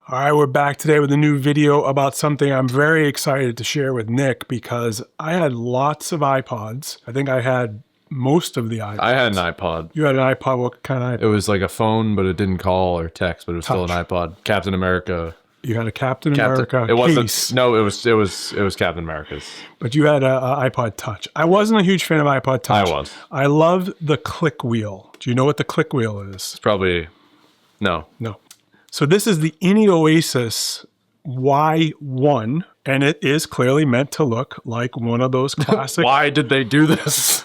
All right, we're back today with a new video about something I'm very excited to share with Nick because I had lots of iPods. I think I had most of the iPods. I had an iPod. You had an iPod? What kind of iPod? It was like a phone, but it didn't call or text, but it was still an Touch. iPod. Captain America. You had a Captain America It wasn't. case, No, it was Captain America's. but you had a iPod Touch. I wasn't a huge fan of iPod Touch. I was. I loved the click wheel. Do you know what the click wheel is? It's probably no. No. So this is the Innioasis Y1, and it is clearly meant to look like one of those classic. Why did they do this?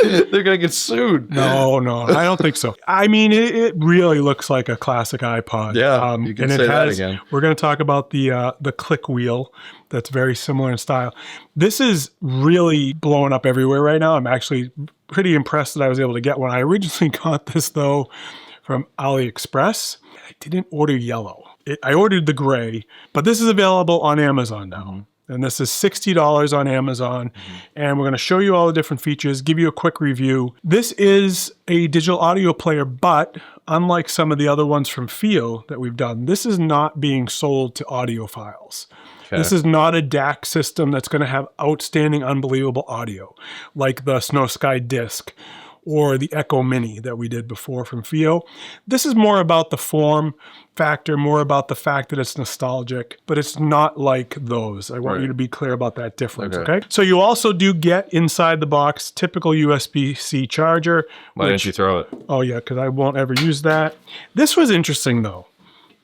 They're gonna get sued. No, I don't think so. I mean, it really looks like a classic iPod. Yeah, you can say that again. We're going to talk about the click wheel that's very similar in style. This is really blowing up everywhere right now. I'm actually pretty impressed that I was able to get one. I originally got this, though, from AliExpress. I didn't order yellow. I ordered the gray, but this is available on Amazon now. Mm-hmm. And this is $60 on Amazon. Mm-hmm. And we're going to show you all the different features, give you a quick review. This is a digital audio player, but unlike some of the other ones from Fio that we've done, this is not being sold to audiophiles. Okay. This is not a DAC system that's going to have outstanding, unbelievable audio, like the Snowsky Disc or the Echo Mini that we did before from Fio. This is more about the form factor, more about the fact that it's nostalgic, but it's not like those. I want you to be clear about that difference, okay? So you also do get inside the box typical USB-C charger. Why didn't you throw it? Oh yeah, because I won't ever use that. This was interesting though.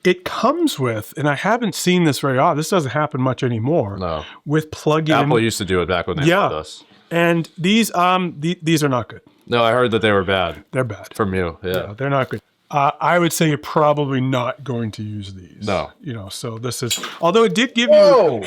It comes with, and I haven't seen this very often, this doesn't happen much anymore. No. With plug-in. Apple used to do it back when they had us. And these are not good. No, I heard that they were bad. They're bad. From you, yeah. They're not good. I would say you're probably not going to use these. No. You know, so this is, although it did give you...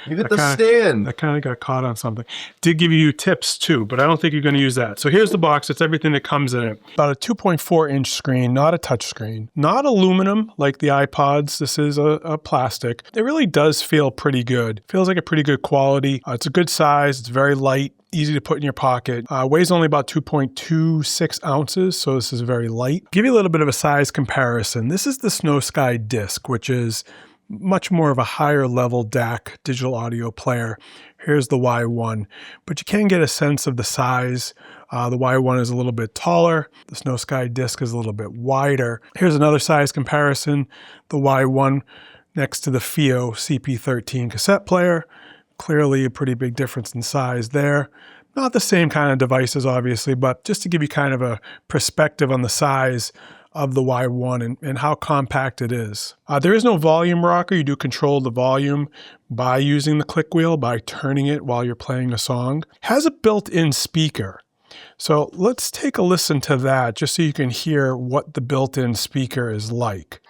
You get the stand. That kind of got caught on something. Did give you tips too, but I don't think you're going to use that. So here's the box. It's everything that comes in it. About a 2.4-inch screen, not a touch screen. Not aluminum like the iPods. This is a plastic. It really does feel pretty good. Feels like a pretty good quality. It's a good size. It's very light. Easy to put in your pocket. Weighs only about 2.26 ounces, so this is very light. Give you a little bit of a size comparison. This is the Snowsky Disc, which is much more of a higher level DAC digital audio player. Here's the Y1, but you can get a sense of the size. The Y1 is a little bit taller. The Snowsky Disc is a little bit wider. Here's another size comparison. The Y1 next to the Fio CP13 cassette player. Clearly a pretty big difference in size there. Not the same kind of devices, obviously, but just to give you kind of a perspective on the size of the Y1 and how compact it is. There is no volume rocker. You do control the volume by using the click wheel, by turning it while you're playing a song. Has a built-in speaker. So let's take a listen to that just so you can hear what the built-in speaker is like.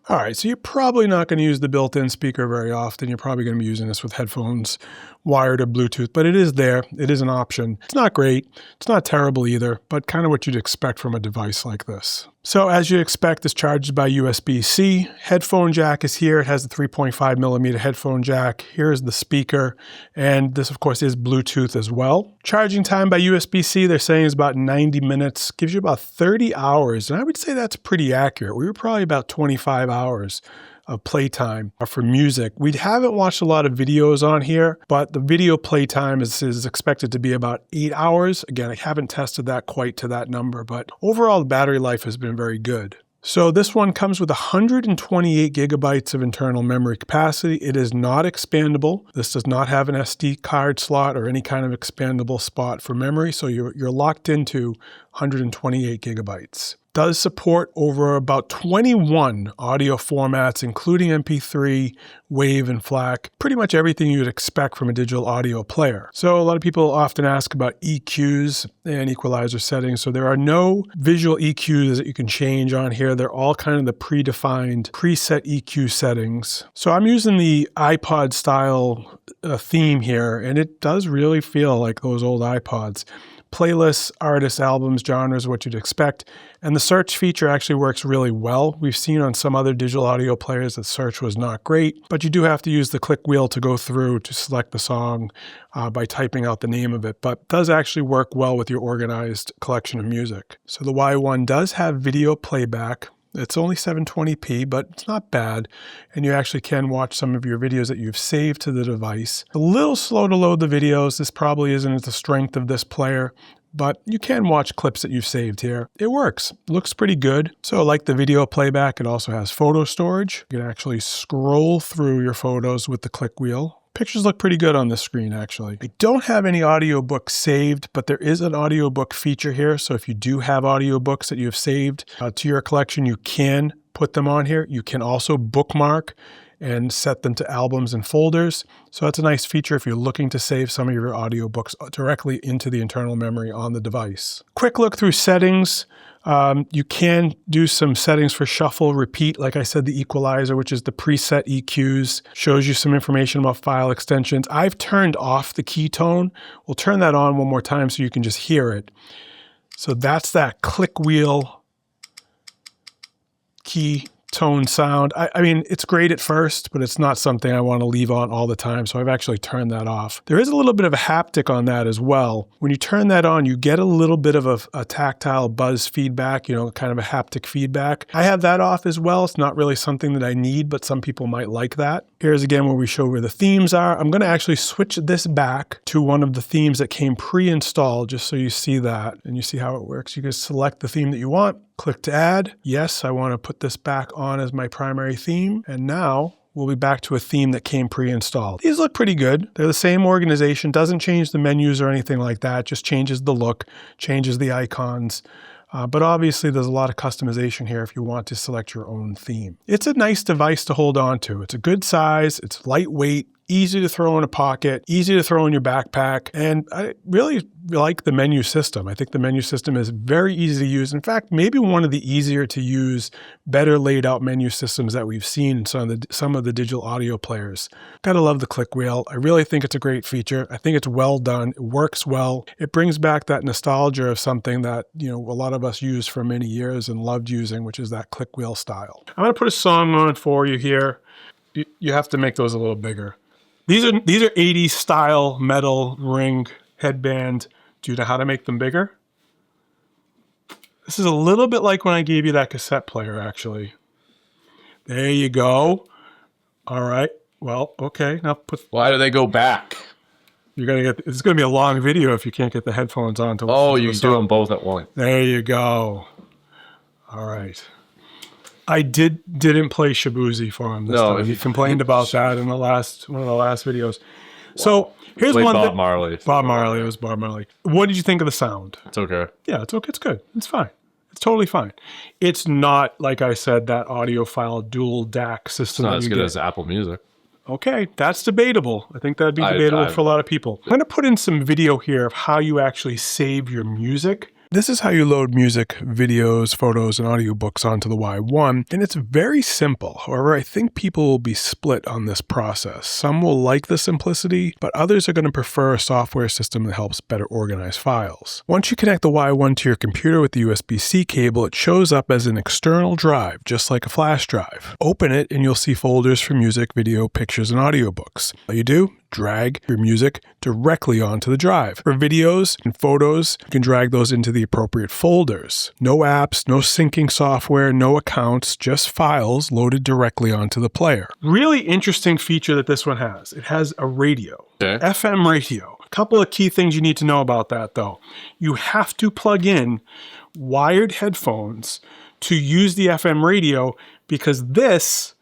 All right, so you're probably not going to use the built-in speaker very often. You're probably going to be using this with headphones, wired or Bluetooth, but it is there. It is an option. It's not great. It's not terrible either, but kind of what you'd expect from a device like this. So as you expect, this charges by USB-C. Headphone jack is here. It has the 3.5 millimeter headphone jack. Here's the speaker. And this, of course, is Bluetooth as well. Charging time by USB-C, they're saying is about 90 minutes. Gives you about 30 hours. And I would say that's pretty accurate. We were probably about 25 hours of playtime for music. We haven't watched a lot of videos on here, but the video playtime is expected to be about 8 hours. Again, I haven't tested that quite to that number, but overall the battery life has been very good. So this one comes with 128 gigabytes of internal memory capacity. It is not expandable. This does not have an SD card slot or any kind of expandable spot for memory, so you're locked into 128 gigabytes. does support over about 21 audio formats, including MP3, WAV, and FLAC. Pretty much everything you'd expect from a digital audio player. So a lot of people often ask about EQs and equalizer settings. So there are no visual EQs that you can change on here. They're all kind of the predefined preset EQ settings. So I'm using the iPod style theme here, and it does really feel like those old iPods. Playlists, artists, albums, genres, what you'd expect. And the search feature actually works really well. We've seen on some other digital audio players that search was not great, but you do have to use the click wheel to go through to select the song by typing out the name of it, but it does actually work well with your organized collection of music. So the Y1 does have video playback. It's only 720p, but it's not bad. And you actually can watch some of your videos that you've saved to the device. A little slow to load the videos. This probably isn't the strength of this player, but you can watch clips that you've saved here. It works. It looks pretty good. So like the video playback, it also has photo storage. You can actually scroll through your photos with the click wheel. Pictures look pretty good on the screen, actually. I don't have any audiobooks saved, but there is an audiobook feature here. So if you do have audiobooks that you have saved to your collection, you can put them on here. You can also bookmark and set them to albums and folders. So that's a nice feature if you're looking to save some of your audiobooks directly into the internal memory on the device. Quick look through settings. You can do some settings for shuffle, repeat. Like I said, the equalizer, which is the preset EQs, shows you some information about file extensions. I've turned off the ketone. We'll turn that on one more time so you can just hear it. So that's that click wheel key tone sound. I mean, it's great at first, but it's not something I want to leave on all the time. So I've actually turned that off. There is a little bit of a haptic on that as well. When you turn that on, you get a little bit of a tactile buzz feedback, kind of a haptic feedback. I have that off as well. It's not really something that I need, but some people might like that. Here's again where we show where the themes are. I'm going to actually switch this back to one of the themes that came pre-installed, just so you see that and you see how it works. You can select the theme that you want. Click to add. Yes, I want to put this back on as my primary theme. And now we'll be back to a theme that came pre-installed. These look pretty good. They're the same organization, doesn't change the menus or anything like that, just changes the look, changes the icons. But obviously there's a lot of customization here if you want to select your own theme. It's a nice device to hold on to. It's a good size, it's lightweight, easy to throw in a pocket, easy to throw in your backpack, and I really like the menu system. I think the menu system is very easy to use. In fact, maybe one of the easier to use, better laid out menu systems that we've seen in some of the digital audio players. Gotta love the click wheel. I really think it's a great feature. I think it's well done. It works well. It brings back that nostalgia of something that, a lot of us used for many years and loved using, which is that click wheel style. I'm gonna put a song on for you here. You have to make those a little bigger. These are 80s style metal ring headband. Do you know how to make them bigger? This is a little bit like when I gave you that cassette player, actually. There you go. All right. Well, okay. Now Why do they go back? It's gonna be a long video if you can't get the headphones on. You can do them both at once. There you go. All right. I didn't play Shabuzi for him this time. He complained about that in one of the last videos. So here's one Bob Marley. It was Bob Marley. What did you think of the sound? It's okay. Yeah, it's okay. It's good. It's fine. It's totally fine. It's not, like I said, that audiophile dual DAC system. It's not as good as Apple Music. Okay, that's debatable. I think that'd be debatable for a lot of people. I'm going to put in some video here of how you actually save your music. This is how you load music, videos, photos, and audiobooks onto the Y1, and it's very simple. However, I think people will be split on this process. Some will like the simplicity, but others are going to prefer a software system that helps better organize files. Once you connect the Y1 to your computer with the USB-C cable, it shows up as an external drive, just like a flash drive. Open it, and you'll see folders for music, video, pictures, and audiobooks. All you do, drag your music directly onto the drive. For videos and photos, you can drag those into the appropriate folders. No apps, no syncing software, no accounts, just files loaded directly onto the player. Really interesting feature that this one has. It has a radio, FM radio. A couple of key things you need to know about that though. You have to plug in wired headphones to use the FM radio because this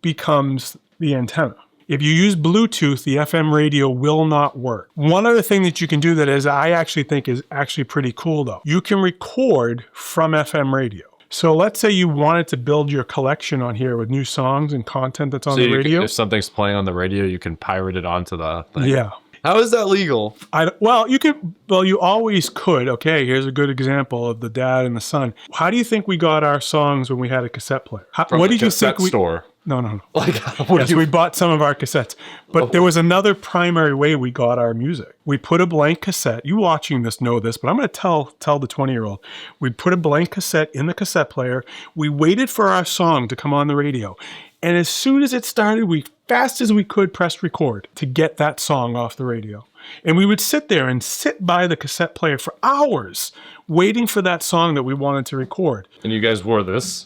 becomes the antenna. If you use Bluetooth, the FM radio will not work. One other thing that you can do that I actually think is actually pretty cool though. You can record from FM radio. So let's say you wanted to build your collection on here with new songs and content that's on the radio. If something's playing on the radio, you can pirate it onto the thing. Yeah. How is that legal? You always could. Okay, here's a good example of the dad and the son. How do you think we got our songs when we had a cassette player? From What the did you cassette think store. No. Like, Yes, we bought some of our cassettes. But there was another primary way we got our music. We put a blank cassette. You watching this know this, but I'm going to tell the 20-year-old. We put a blank cassette in the cassette player. We waited for our song to come on the radio. And as soon as it started, we, fast as we could, pressed record to get that song off the radio. And we would sit there and sit by the cassette player for hours waiting for that song that we wanted to record. And you guys wore this?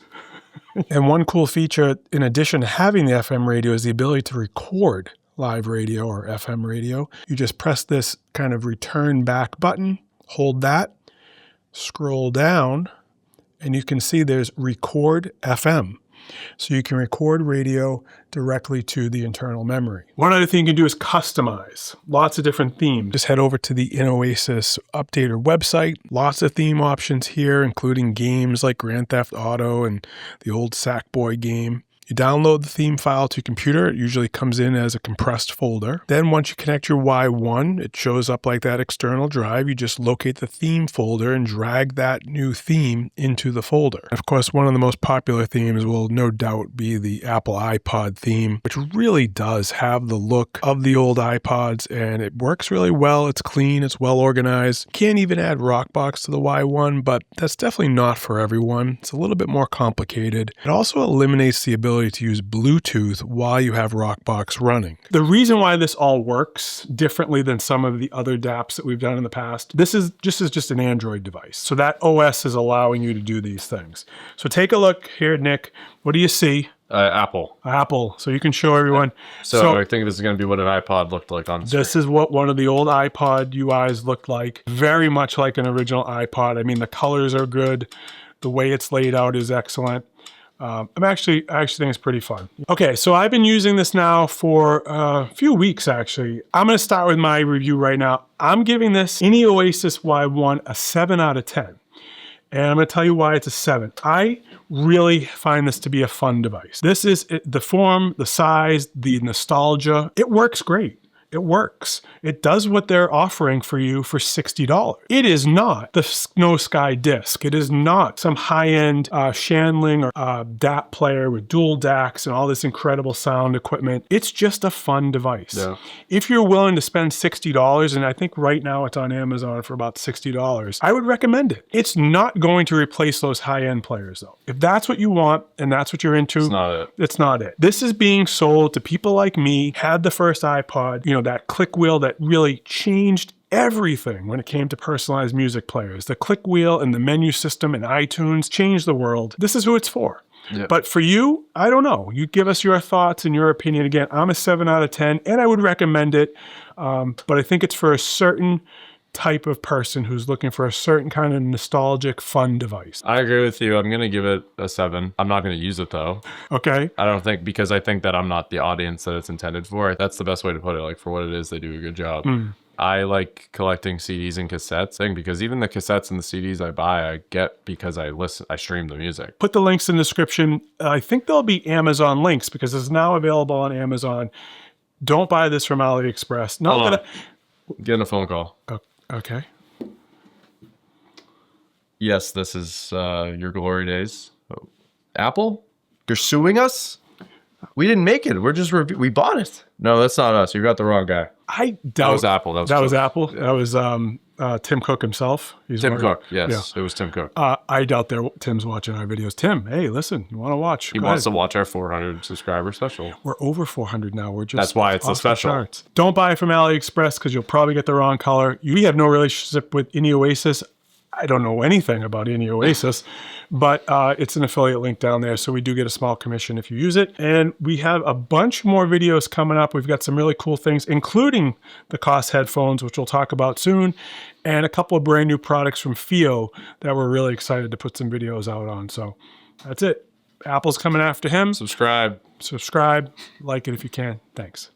And one cool feature, in addition to having the FM radio, is the ability to record live radio or FM radio. You just press this kind of return back button, hold that, scroll down, and you can see there's record FM. So you can record radio directly to the internal memory. One other thing you can do is customize. Lots of different themes. Just head over to the Innioasis updater website. Lots of theme options here, including games like Grand Theft Auto and the old Sackboy game. You download the theme file to your computer. It usually comes in as a compressed folder. Then once you connect your Y1, it shows up like that external drive. You just locate the theme folder and drag that new theme into the folder. Of course, one of the most popular themes will no doubt be the Apple iPod theme, which really does have the look of the old iPods, and it works really well. It's clean, it's well organized. Can't even add Rockbox to the Y1, but that's definitely not for everyone. It's a little bit more complicated. It also eliminates the ability to use Bluetooth while you have Rockbox running. The reason why this all works differently than some of the other DAPs that we've done in the past, this is just an Android device. So that OS is allowing you to do these things. So take a look here, Nick. What do you see? Apple. Apple. So you can show everyone. So I think this is going to be what an iPod looked like on screen. This is what one of the old iPod UIs looked like. Very much like an original iPod. I mean, the colors are good. The way it's laid out is excellent. I actually think it's pretty fun. Okay, so I've been using this now for a few weeks, actually. I'm going to start with my review right now. I'm giving this Innioasis Y1 a 7 out of 10. And I'm going to tell you why it's a 7. I really find this to be a fun device. This is the form, the size, the nostalgia. It works great. It works. It does what they're offering for you for $60. It is not the Snowsky Disc. It is not some high-end Shandling or DAP player with dual DACs and all this incredible sound equipment. It's just a fun device. Yeah. If you're willing to spend $60, and I think right now it's on Amazon for about $60, I would recommend it. It's not going to replace those high-end players, though. If that's what you want and that's what you're into, It's not it. it's not it. This is being sold to people like me, had the first iPod, that click wheel that really changed everything when it came to personalized music players. The click wheel and the menu system and iTunes changed the world. This is who it's for. Yep. But for you, I don't know. You give us your thoughts and your opinion. Again, I'm a 7 out of 10, and I would recommend it. But I think it's for a certain type of person who's looking for a certain kind of nostalgic, fun device. I agree with you. I'm going to give it a 7. I'm not going to use it, though. Okay. Because I think that I'm not the audience that it's intended for. That's the best way to put it. Like, for what it is, they do a good job. I like collecting CDs and cassettes because even the cassettes and the CDs I buy, I get because I stream the music. Put the links in the description. I think there'll be Amazon links because it's now available on Amazon. Don't buy this from AliExpress. Getting a phone call. Okay. Yes, this is your glory days. Oh. Apple? You're suing us? We didn't make it. We bought it. No, that's not us. You got the wrong guy. I doubt That was Apple. That was Apple. That was Tim Cook himself. Tim Cook. Yes, yeah. It was Tim Cook. I doubt Tim's watching our videos. Tim, hey, listen, you want to watch? He wants to watch our 400 subscriber special. We're over 400 now. We're just That's why it's a special. Charts. Don't buy it from AliExpress because you'll probably get the wrong color. We have no relationship with Innioasis. I don't know anything about Innioasis, but it's an affiliate link down there, so we do get a small commission if you use it. And we have a bunch more videos coming up. We've got some really cool things, including the Koss headphones, which we'll talk about soon, and a couple of brand new products from Fio that we're really excited to put some videos out on. So that's it. Apple's coming after him. Subscribe, like it if you can. Thanks.